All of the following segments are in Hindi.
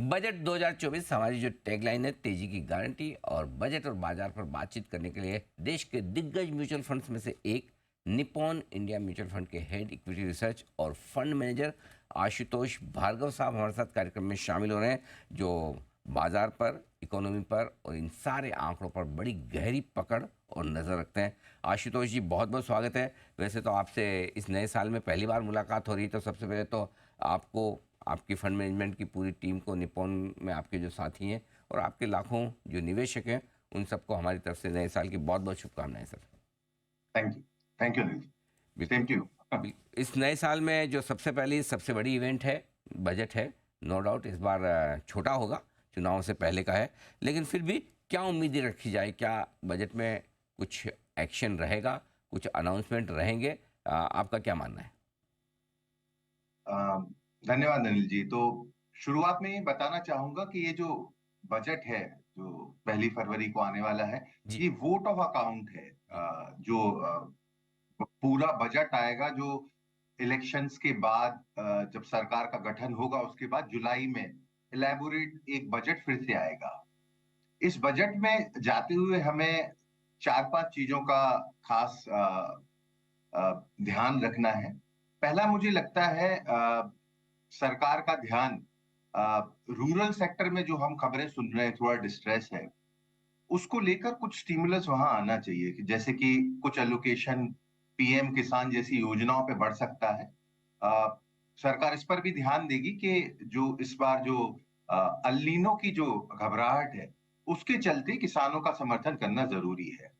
बजट 2024 हमारी जो टैगलाइन है, तेजी की गारंटी। और बजट और बाजार पर बातचीत करने के लिए देश के दिग्गज म्यूचुअल फंड्स में से एक निप्पॉन इंडिया म्यूचुअल फंड के हेड इक्विटी रिसर्च और फंड मैनेजर आशुतोष भार्गव साहब हमारे साथ कार्यक्रम में शामिल हो रहे हैं, जो बाजार पर, इकोनॉमी पर और इन सारे आंकड़ों पर बड़ी गहरी पकड़ और नज़र रखते हैं। आशुतोष जी, बहुत बहुत स्वागत है। वैसे तो आपसे इस नए साल में पहली बार मुलाकात हो रही है, तो सबसे पहले तो आपको, आपकी फंड मैनेजमेंट की पूरी टीम को, निप्पॉन में आपके जो साथी हैं और आपके लाखों जो निवेशक हैं, उन सबको हमारी तरफ से नए साल की बहुत बहुत शुभकामनाएं सर। Thank you Anil. बिल्कुल। Same to you. इस नए साल में जो सबसे पहली सबसे बड़ी इवेंट है, बजट है। नो डाउट इस बार छोटा होगा, चुनाव से पहले का है, लेकिन फिर भी क्या उम्मीदें रखी जाए? क्या बजट में कुछ एक्शन रहेगा, कुछ अनाउंसमेंट रहेंगे? आपका क्या मानना है? धन्यवाद अनिल जी। तो शुरुआत में ये बताना चाहूंगा कि ये जो बजट है, जो 1 फरवरी को आने वाला है, जी ये वोट ऑफ अकाउंट है। जी जो पूरा बजट आएगा, जो इलेक्शंस के बाद, जब सरकार का गठन होगा, उसके बाद जुलाई में इलेबोरेट एक बजट फिर से आएगा। इस बजट में जाते हुए हमें 4-5 चीजों का खास ध्यान रखना है। पहला, मुझे लगता है सरकार का ध्यान रूरल सेक्टर में जो हम खबरें सुन रहे हैं, थोड़ा डिस्ट्रेस है, उसको लेकर कुछ स्टिमुलस वहां आना चाहिए, कि जैसे कि कुछ एलोकेशन पीएम किसान जैसी योजनाओं पे बढ़ सकता है। अ, सरकार इस पर भी ध्यान देगी कि जो इस बार जो अल नीनो की जो घबराहट है, उसके चलते किसानों का समर्थन करना जरूरी है।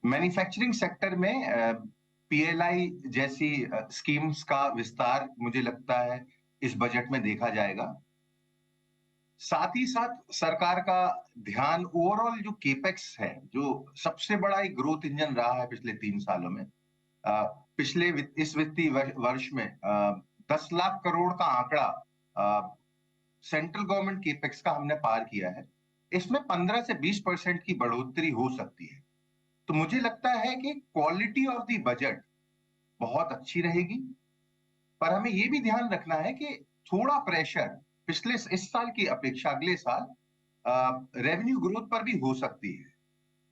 मैन्युफैक्चरिंग सेक्टर में पीएलआई जैसी स्कीम्स का विस्तार मुझे लगता है इस बजट में देखा जाएगा। साथ ही साथ सरकार का ध्यान ओवरऑल जो केपेक्स है, जो सबसे बड़ा एक ग्रोथ इंजन रहा है पिछले 3 सालों में, इस वित्तीय वर्ष में 10 लाख करोड़ का आंकड़ा सेंट्रल गवर्नमेंट केपेक्स का हमने पार किया है। इसमें 15 से 20% की बढ़ोतरी हो सकती है। तो मुझे लगता है कि क्वालिटी ऑफ द बजट बहुत अच्छी रहेगी, पर हमें ये भी ध्यान रखना है कि थोड़ा प्रेशर पिछले इस साल की अपेक्षा अगले साल रेवेन्यू ग्रोथ पर भी हो सकती है।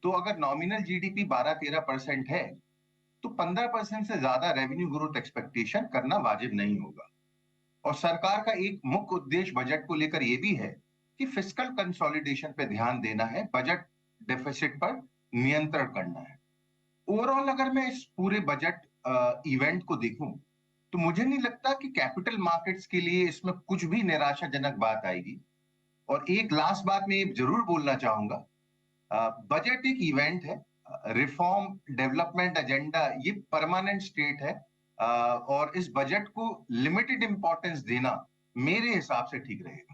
तो अगर नॉमिनल जीडीपी 12-13% है, तो 15% से ज्यादा रेवेन्यू ग्रोथ एक्सपेक्टेशन करना वाजिब नहीं होगा। और सरकार का एक मुख्य उद्देश्य बजट को लेकर यह भी है कि फिस्कल कंसोलिडेशन पे ध्यान देना है, बजट डेफिसिट पर नियंत्रण करना है। ओवरऑल अगर मैं इस पूरे बजट इवेंट को देखूं, तो मुझे नहीं लगता कि कैपिटल मार्केट्स के लिए इसमें कुछ भी निराशाजनक बात आएगी। और एक लास्ट बात मैं ये जरूर बोलना चाहूंगा, बजट एक इवेंट है, रिफॉर्म डेवलपमेंट एजेंडा ये परमानेंट स्टेट है। और इस बजट को लिमिटेड इंपॉर्टेंस देना मेरे हिसाब से ठीक रहेगा।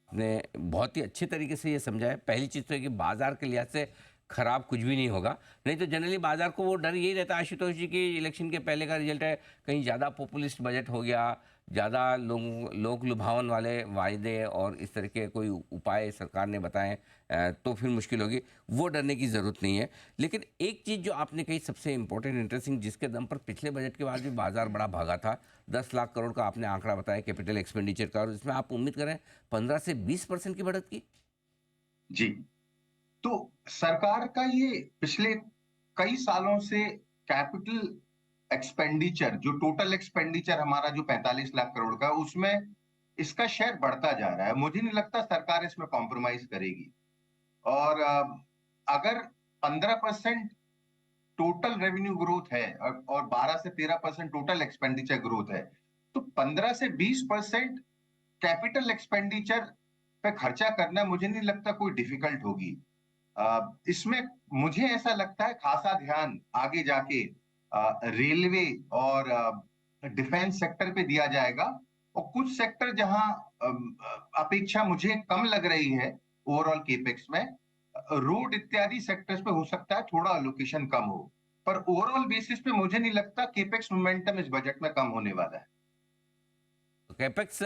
आपने बहुत ही अच्छे तरीके से ये समझाया। पहली चीज़ तो है कि बाजार के लिहाज से खराब कुछ भी नहीं होगा। नहीं तो जनरली बाजार को वो डर यही रहता है आशुतोष जी कि इलेक्शन के पहले का रिजल्ट है, कहीं ज़्यादा पॉपुलिस्ट बजट हो गया, ज़्यादा लोक लुभावन वाले वायदे और इस तरह के कोई उपाय सरकार ने बताए, तो फिर मुश्किल होगी। वो डरने की ज़रूरत नहीं है। लेकिन एक चीज़ जो आपने कही सबसे इंपॉर्टेंट, इंटरेस्टिंग, जिसके दम पर पिछले बजट के बाद भी बाजार बड़ा भागा था, 10 लाख करोड़ का आपने आंकड़ा बताया कैपिटल एक्सपेंडिचर का, और इसमें आप उम्मीद करें 15 से 20% की बढ़त की। जी। तो सरकार का ये पिछले कई सालों से कैपिटल एक्सपेंडिचर, जो टोटल एक्सपेंडिचर हमारा जो 45 लाख करोड़ का, उसमें इसका शेयर बढ़ता जा रहा है। मुझे नहीं लगता सरकार इसमें कॉम्प्रोमाइज करेगी। और अगर 15% टोटल रेवेन्यू ग्रोथ है और 12 से 13% टोटल एक्सपेंडिचर ग्रोथ है, तो 15 से 20% कैपिटल एक्सपेंडिचर पे खर्चा करना मुझे नहीं लगता कोई डिफिकल्ट होगी। इसमें मुझे ऐसा लगता है खासा ध्यान आगे जाके रेलवे और डिफेंस सेक्टर पे दिया जाएगा। और कुछ सेक्टर जहां अपेक्षा मुझे कम लग रही है ओवरऑल केपेक्स में, रोड इत्यादि सेक्टर्स पे हो सकता है थोड़ा एलोकेशन कम हो, पर ओवरऑल बेसिस पे मुझे नहीं लगता केपेक्स मोमेंटम इस बजट में कम होने वाला है। तो कैपेक्स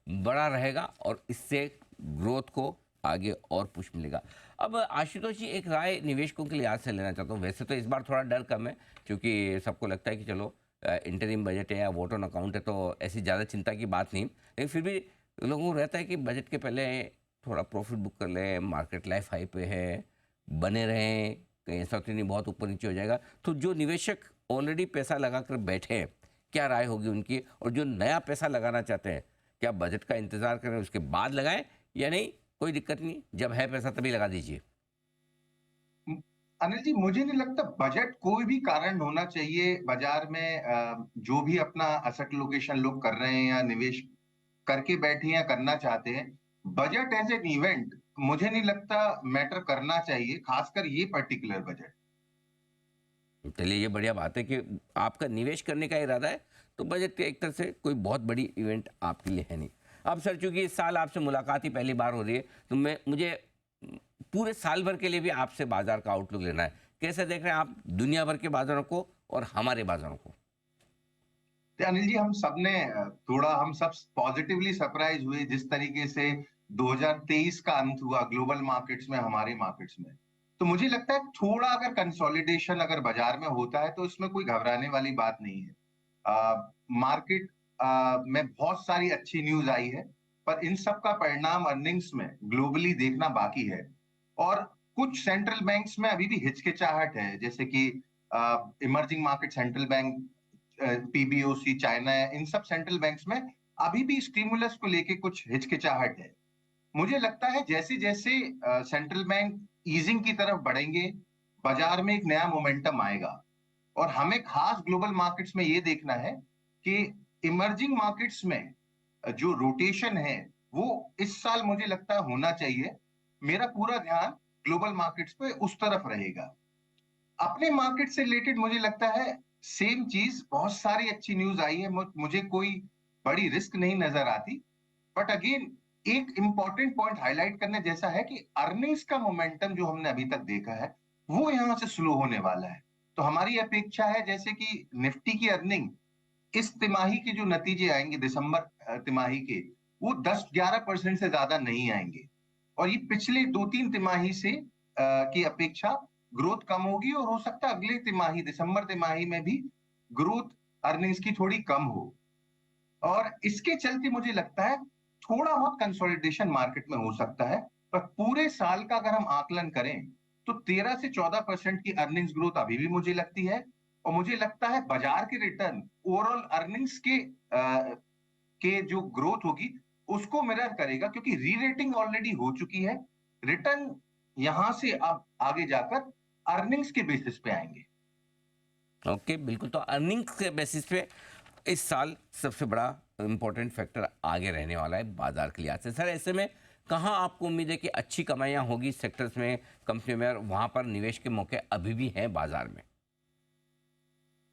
बड़ा रहेगा और इससे ग्रोथ को आगे और पुश मिलेगा। अब आशुतोष जी, एक राय निवेशकों के लिहाज से लेना चाहता हूँ। वैसे तो इस बार थोड़ा डर कम है, क्योंकि सबको लगता है कि चलो इंटरिम बजट है या वोट ऑन अकाउंट है, तो ऐसी ज़्यादा चिंता की बात नहीं, लेकिन फिर भी लोगों को रहता है कि बजट के पहले थोड़ा प्रॉफिट बुक कर लें, मार्केट लाइफ हाई पे है, बने रहें, कहीं ऐसा तो नहीं बहुत ऊपर नीचे हो जाएगा। तो जो निवेशक ऑलरेडी पैसा लगा कर बैठे हैं, क्या राय होगी उनकी? और जो नया पैसा लगाना चाहते हैं, क्या बजट का इंतज़ार करें उसके बाद लगाएँ या नहीं, कोई दिक्कत नहीं, जब है पैसा तभी लगा दीजिए? अनिल जी, मुझे नहीं लगता बजट कोई भी कारण होना चाहिए बाजार में। जो भी अपना असेट लोकेशन लोग कर रहे हैं या निवेश करके बैठे हैं या करना चाहते हैं, बजट एज एन इवेंट मुझे नहीं लगता मैटर करना चाहिए, खासकर ये पर्टिकुलर बजट। चलिए ये बढ़िया बात है कि आपका निवेश करने का इरादा है, तो बजट के एक तरह से कोई बहुत बड़ी इवेंट आपके लिए है नहीं। अब सर चूंकि इस साल आपसे मुलाकात ही पहली बार हो रही है, तो मुझे पूरे साल भर के लिए भी आपसे बाजार का आउटलुक लेना है। कैसे देख रहे हैं आप दुनिया भर के बाजारों को और हमारे बाजारों को? तो अनिल जी, हम सबने थोड़ा हम सब पॉजिटिवली सरप्राइज हुए जिस तरीके से 2023 का अंत हुआ ग्लोबल मार्केट्स में, हमारे मार्केट्स में। तो मुझे लगता है थोड़ा अगर कंसोलिडेशन अगर बाजार में होता है तो इसमें कोई घबराने वाली बात नहीं है। मार्केट में बहुत सारी अच्छी न्यूज आई है, पर इन सब का परिणाम अर्निंग्स में ग्लोबली देखना बाकी है। और कुछ सेंट्रल बैंक्स में अभी भी हिचकिचाहट है, जैसे कि emerging market central bank, PBOC, China, इन सब सेंट्रल बैंक्स में अभी भी स्टिमुलस को लेके कुछ हिचकिचाहट है। मुझे लगता है जैसे जैसे सेंट्रल बैंक ईजिंग की तरफ बढ़ेंगे, बाजार में एक नया मोमेंटम आएगा। और हमें खास ग्लोबल मार्केट्स में ये देखना है कि इमर्जिंग मार्केट्स में जो रोटेशन है वो इस साल मुझे लगता है होना चाहिए। मेरा पूरा ध्यान ग्लोबल मार्केट्स पे उस तरफ रहेगा। अपने मार्केट से रिलेटेड मुझे लगता है सेम चीज, बहुत सारी अच्छी न्यूज आई है, मुझे कोई बड़ी रिस्क नहीं नजर आती। बट अगेन एक इंपॉर्टेंट पॉइंट हाईलाइट करने जैसा है कि अर्निंग्स का मोमेंटम जो हमने अभी तक देखा है वो यहां से स्लो होने वाला है। तो हमारी अपेक्षा है जैसे कि निफ्टी की अर्निंग इस तिमाही के जो नतीजे आएंगे दिसंबर तिमाही के, वो 10-11% से ज्यादा नहीं आएंगे। और ये पिछले 2-3 तिमाही से की अपेक्षा ग्रोथ कम होगी, और हो सकता है अगले तिमाही दिसंबर तिमाही में भी ग्रोथ अर्निंग्स की थोड़ी कम हो। और इसके चलते मुझे लगता है थोड़ा बहुत कंसोलिडेशन मार्केट में हो सकता है। पर पूरे साल का अगर हम आकलन करें तो 13 से 14% की अर्निंग्स ग्रोथ अभी भी मुझे लगती है। और मुझे लगता है बाजार के रिटर्न ओवरऑल अर्निंग्स के जो ग्रोथ होगी उसको मिरर करेगा, क्योंकि री रेटिंग ऑलरेडी हो चुकी है। रिटर्न यहां से अब आगे जाकर अर्निंग्स के बेसिस पे आएंगे। ओके, बिल्कुल। तो अर्निंग्स के बेसिस पे इस साल सबसे बड़ा इम्पोर्टेंट फैक्टर आगे रहने वाला है बाजार के लिहाज से। सर ऐसे में कहाँ आपको उम्मीद है कि अच्छी कमाइयाँ होगी सेक्टर्स में, कंपनियों में, और वहाँ पर निवेश के मौके अभी भी हैं बाजार में?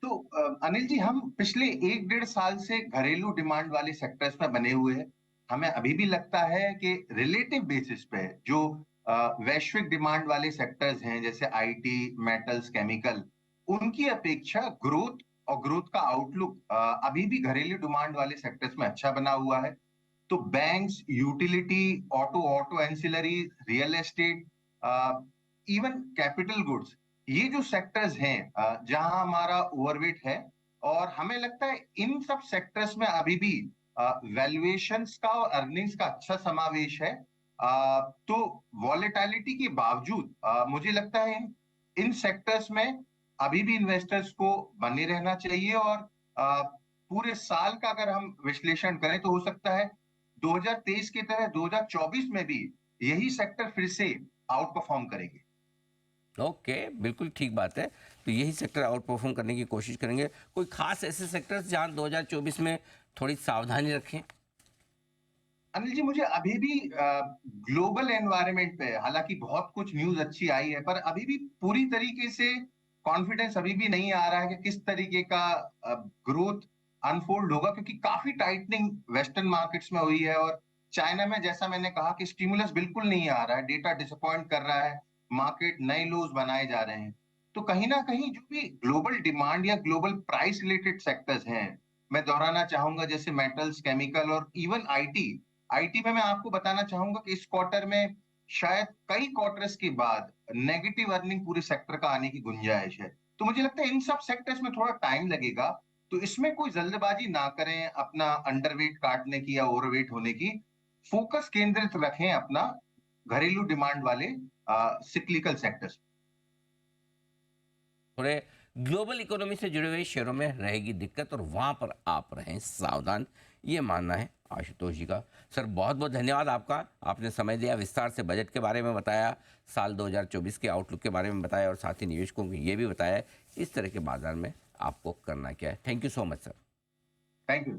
तो अनिल जी, हम पिछले 1-1.5 साल से घरेलू डिमांड वाले सेक्टर्स में बने हुए हैं। हमें अभी भी लगता है कि रिलेटिव बेसिस पे जो वैश्विक डिमांड वाले सेक्टर्स हैं जैसे आईटी, मेटल्स, केमिकल, उनकी अपेक्षा ग्रोथ और ग्रोथ का आउटलुक अभी भी घरेलू डिमांड वाले सेक्टर्स में अच्छा बना हुआ है। तो banks, utility, auto auto ancillary, real estate, even capital goods, ये जो सेक्टर्स हैं जहां हमारा ओवरवेट है। और हमें लगता है इन सब सेक्टर्स में अभी भी वैल्यूएशंस का और अर्निंग्स का अच्छा समावेश है। तो वॉलेटिलिटी के बावजूद मुझे लगता है इन सेक्टर्स में अभी भी इन्वेस्टर्स को बने रहना चाहिए। और पूरे साल का अगर हम विश्लेषण करें तो हो सकता है 2023 की तरह 2024 में भी यही सेक्टर फिर से आउट परफॉर्म करेंगे। ओके, बिल्कुल ठीक बात है। तो यही सेक्टर आउट परफॉर्म करने की कोशिश करेंगे। कोई खास ऐसे सेक्टर्स जहाँ 2024 में थोड़ी सावधानी रखें? अनिल जी, मुझे अभी भी ग्लोबल एनवायरनमेंट पे, हालांकि बहुत कुछ न्यूज अच्छी आई है, पर अभी भी पूरी तरीके से कॉन्फिडेंस अभी भी नहीं आ रहा है कि किस तरीके का ग्रोथ अनफोल्ड होगा, क्योंकि काफी टाइटनिंग वेस्टर्न मार्केट्स में हुई है। और चाइना में जैसा मैंने कहा कि स्टिमुलस बिल्कुल नहीं आ रहा है, डेटा डिसअपॉइंट कर रहा है, मार्केट नए लोज बनाए जा रहे हैं। तो कहीं ना कहीं जो भी ग्लोबल डिमांड या ग्लोबल प्राइस रिलेटेड सेक्टर्स हैं, मैं दोहराना चाहूंगा जैसे मेटल्स, केमिकल और इवन आईटी। आईटी में मैं आपको बताना चाहूंगा कि इस क्वार्टर में शायद कई क्वार्टर्स के बाद नेगेटिव अर्निंग पूरे सेक्टर का आने की गुंजाइश है। तो मुझे लगता है इन सब सेक्टर्स में थोड़ा टाइम लगेगा। तो इसमें कोई जल्दबाजी ना करें अपना अंडरवेट काटने की या ओवरवेट होने की। फोकस केंद्रित रखें अपना घरेलू डिमांड वाले सिक्लिकल सेक्टर्स। थोड़े ग्लोबल इकोनॉमी से जुड़े हुए शेयरों में रहेगी दिक्कत और वहां पर आप रहें सावधान, ये मानना है आशुतोष जी का। सर बहुत बहुत धन्यवाद आपका, आपने समय दिया, विस्तार से बजट के बारे में बताया, साल 2024 के आउटलुक के बारे में बताया और साथ ही निवेशकों को ये भी बताया इस तरह के बाजार में आपको करना क्या है। Thank you so much sir. Thank you.